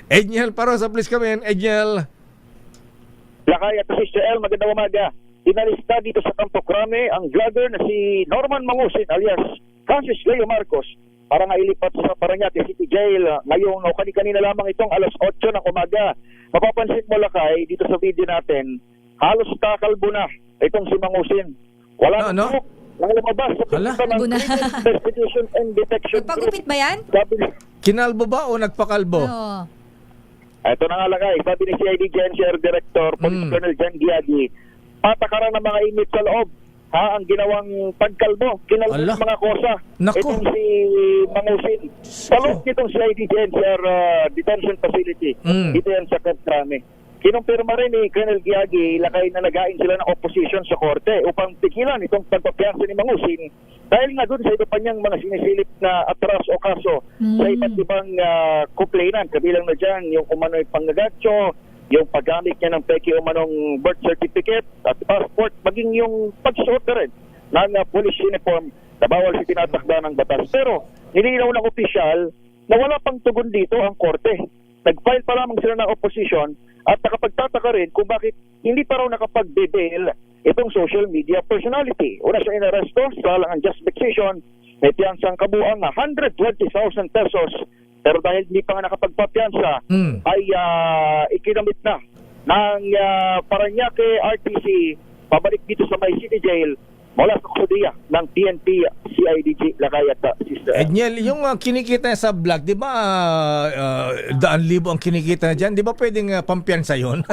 Edniel Parosa, please come in. Edniel. Lakay at Sister El, magandang umaga. Inalista dito sa Campo Crame ang vlogger na si Norman Mangusin alias Francis Leo Marcos para nga ilipat sa Parañaque City Jail ngayong kanina lamang itong alas 8 ng umaga. Mapapansin mo, Lakay, dito sa video natin, halos kakalbo na itong si Mangusin. Wala na po nang lumabas sa pista ng Investigation and Detection Group. Nagpagupit ba yan? Kinalbo ba o nagpakalbo? Oo. Ito na nga, Lakay, sabi ni CIDG NCR Director Police Colonel Jan Giagi, patakaran ng mga inmate sa loob. Ang ginawang pagkalbo, kinalbo ng mga kosa. Naku. Itong si Mangusin. Sa loob nitong CIDG NCR Detention Facility. Dito yan sa Campo Crame. Kinumpirma rin ni Colonel Giagi, Lakay, na nagain sila ng opposition sa korte upang tigilan itong pagpapiyansa ni Mangusin dahil nga doon sa iba pa niyang mga sinisilip na atras o kaso sa iba't ibang complainant. Kabilang na dyan yung umano'y panggagatso, yung paggamit niya ng peke umanong birth certificate at passport, maging yung pagsuot na rin ng police uniform na bawal si tinatakda ng batas. Pero nilinaw ng opisyal na wala pang tugon dito ang korte. Nag-file pa lamang sila ng opposition at nakapagtataka rin kung bakit hindi pa raw nakapag-bail itong social media personality. Una siya inaresto sa lang just vexation, may piyansang kabuang 120,000 pesos. Pero dahil hindi pa nga nakapagpapiyansa, ay ikinamit na ng Parañaque RTC pabalik dito sa May City Jail mula sa kusudiya ng PNP CIDG, Lakay at Sister. Edniel, yung kinikita niya sa vlog, di ba 1,000 ang kinikita na dyan? Di ba pwedeng pampiyansa yun?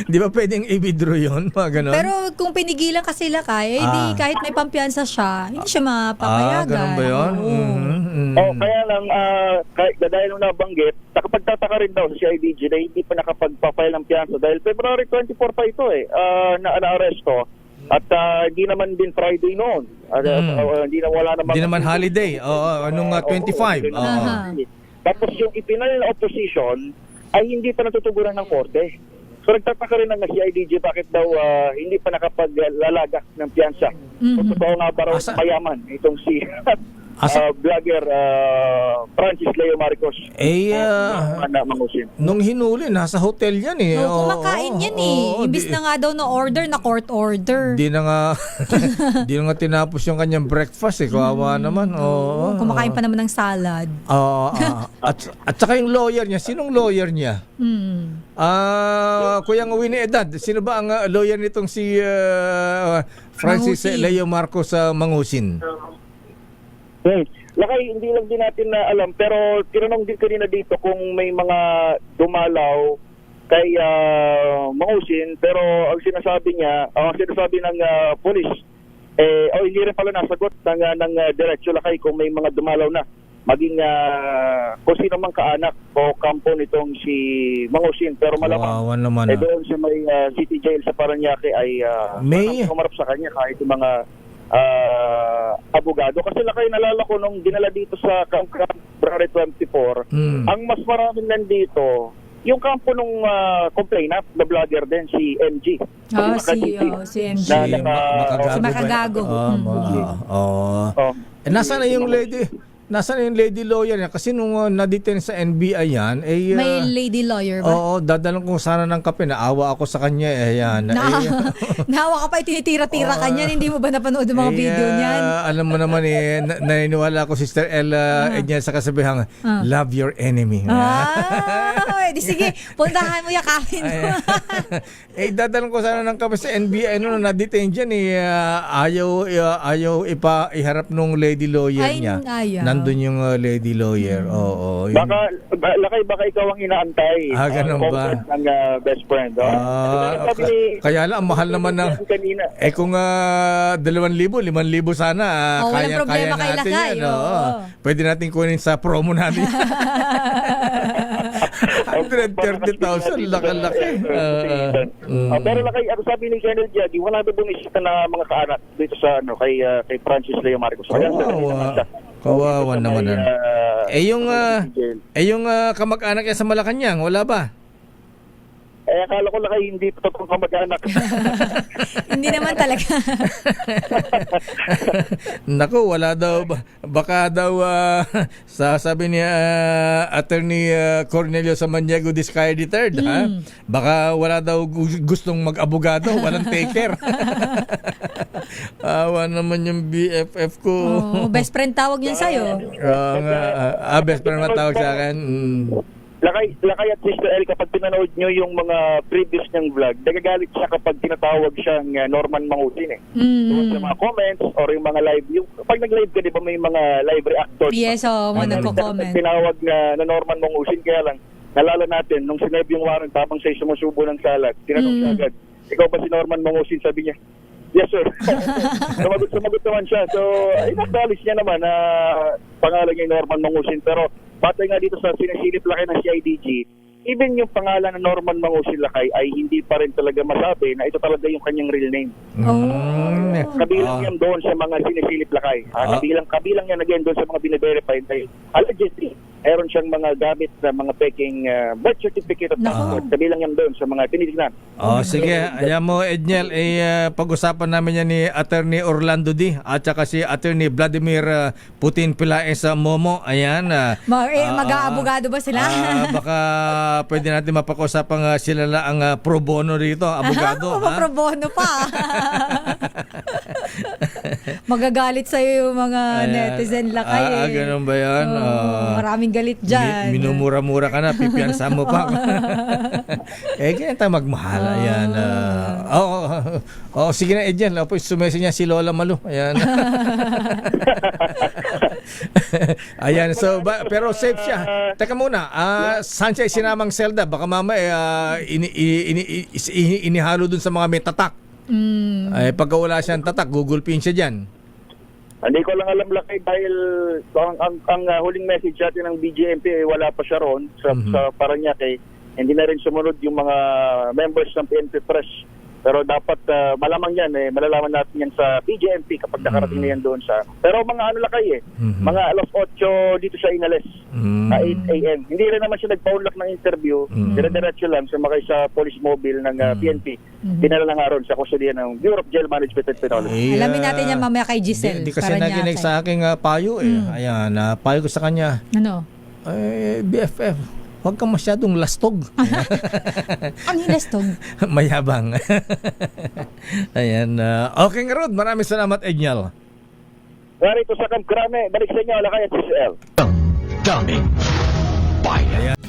Di ba pwedeng i-withdraw yun? Ganon? Pero kung pinigilan kasi Lakay, hindi kahit may pampiyansa siya, hindi siya mapapayagan. Ganun ba yun? Kaya lang, dahil nung nabanggit, nakapagtataka rin daw sa CIDG na hindi pa nakapagpapile ng piyansa dahil February 24 pa ito na-aresto. At hindi naman din Friday noon. Hindi naman holiday. Anong 25? Tapos yung ipinal na opposition ay hindi pa natutugunan ng korte. So nagtataka rin ng CIDG bakit daw hindi pa nakapaglalaga ng piyansa. Kung totoo nga ba raw mayaman itong si vlogger Francis Leo Marcos. Mangusin. Nung hinuli, nasa hotel yan eh. Kumakain yan eh. Imbis na nga daw na order, na court order. Di na nga tinapos yung kanyang breakfast eh. Kawawa naman. Kumakain pa naman ng salad. At saka yung lawyer niya. Sinong lawyer niya? Kuya Winnie Edad. Sino ba ang lawyer nitong si Francis Leo Marcos Mangusin? Lakay, hindi lang din natin na alam, pero tinanong din kanina dito kung may mga dumalaw kay Mangusin, pero ang sinasabi ng police, hindi rin pala nasagot ng diretsyo, Lakay, kung may mga dumalaw na, maging kung sino mang kaanak o kampo nitong si Mangusin, pero malamang doon sa may City Jail sa Parañaque ay may kumarap sa kanya kahit yung mga abogado. Kasi Lakay, nalala ko nung dinala dito sa February 24, ang mas maraming nandito, yung kampo nung complainant, na vlogger din, si MG. Si MG. Si Makagago. Nasaan na yung lady? Nasaan yung lady lawyer niya? Kasi nung na-detain sa NBI yan, may lady lawyer ba? Oo, dadalong ko sana ng kape. Naawa ako sa kanya. Naawa ka pa, tinitira-tira ka niyan. Hindi mo ba napanood yung mga video niyan? Alam mo naman naniniwala ako, Sister Ella, sa kasabihang, love your enemy. Di sige, puntahan mo, yakapin mo. Dadalong ko sana ng kape sa NBI. Na-detain dyan, ayaw iharap nung lady lawyer niya. Nandun yung lady lawyer. Baka ikaw ang inaantay. Ganun ba? Ng best friend. Kaya lang, ang mahal naman ng... kung 2,000, 5,000 sana, kaya natin yan. Pwede natin kunin sa promo natin. 130,000, laki-laki. Pero Lakay, ako sabi ni Colonel Giagi, wala na bumisita na mga kaanak dito sa kay Francis Leo Marcos. Kawawa naman. Yung kamag-anak niya sa Malacanang, wala ba? akala ko lakay hindi totoong kamag-anak. Hindi naman talaga. Naku, wala daw, baka daw, sabi ni Attorney Cornelio Samaniego Discaya III, ha? Baka wala daw gustong mag-abogado, walang taker. Awa naman yung BFF ko. Oh, best friend tawag niyan sa'yo. Best friend matawag sa akin. Lakay at Sister El, kapag pinanood nyo yung mga previous niyang vlog, nagagalit siya kapag tinatawag siyang Norman Mangusin Doon sa mga comments or yung mga live. Pag nag-live ka, di ba may mga live reactors? Yes, mga nagko-comment. Tinawag na Norman Mangusin, kaya lang, nalala natin, nung sinabi yung Warren, tapang siya'y sumusubo ng salat, tinanong siya agad, ikaw ba si Norman Mangusin? Sabi niya, yes, sir. Sumagot naman siya. So, inacknowledge niya naman na pangalan niya Norman Mangusin. Pero, batay nga dito sa sinasilip laki ng CIDG, even yung pangalan ng Norman Mangusin Lakay ay hindi pa rin talaga masabi na ito talaga yung kanyang real name. Kabilang yan doon sa mga sinisilip lakay. Kabilang yan again doon sa mga bine-verify. Allegedly, meron siyang mga gamit na mga peking birth certificate at passport. Kabilang yan doon sa mga tinitignan. Sige. Ayan mo, Edniel, pag-usapan namin yan ni Attorney Orlando D. at saka si Attorney Vladimir Putin Pilaes sa Momo. Ayan. Mag-aabogado ba sila? Baka pwede natin mapag-usapan sila na ang pro bono dito, abogado. Pro bono pa. Magagalit sa'yo yung mga netizen lakay. Ganun ba yan? Maraming galit dyan. Minumura-mura ka na, pipiansa mo pa. Ganyan tayo magmahal. Ayan. Sige na, Edjan. Sumesi niya si Lola Malu. Ayan. Ayan. So, pero safe siya. Teka muna. Saan siya sinamang Zelda? Baka mama inihalo dun sa mga may tatak. Pagka wala siyang tatak, Google Pin siya dyan. Hindi ko lang alam lakay dahil ang huling message natin ng BJMP wala pa siya roon sa Parañaque. Hindi na rin sumunod yung mga members ng PNP Press. Pero dapat malamang yan, malalaman natin yan sa BJMP kapag nakarating na yan doon sa... Pero mga ano lakay mga alas 8 dito sa Inales, 8 a.m. Hindi rin naman siya nagpaunlak ng interview, dire-diretso lang sumakay sa police mobile ng PNP. Dinala na nga ron sa kustudiya ng Bureau of Jail Management and Penology. Alamin natin yan mamaya kay Giselle. Hindi kasi nakinig sa aking payo Ayan, payo ko sa kanya. Ano? BFF. Huwag kang masyadong lastog. Ano yung lastog? Mayabang. Ayan. Okay nga Rod. Maraming salamat, Edniel. Narito sa Camp Crame, balik sa inyo, Lakay at CCL. Dummy. Bye. Ayan.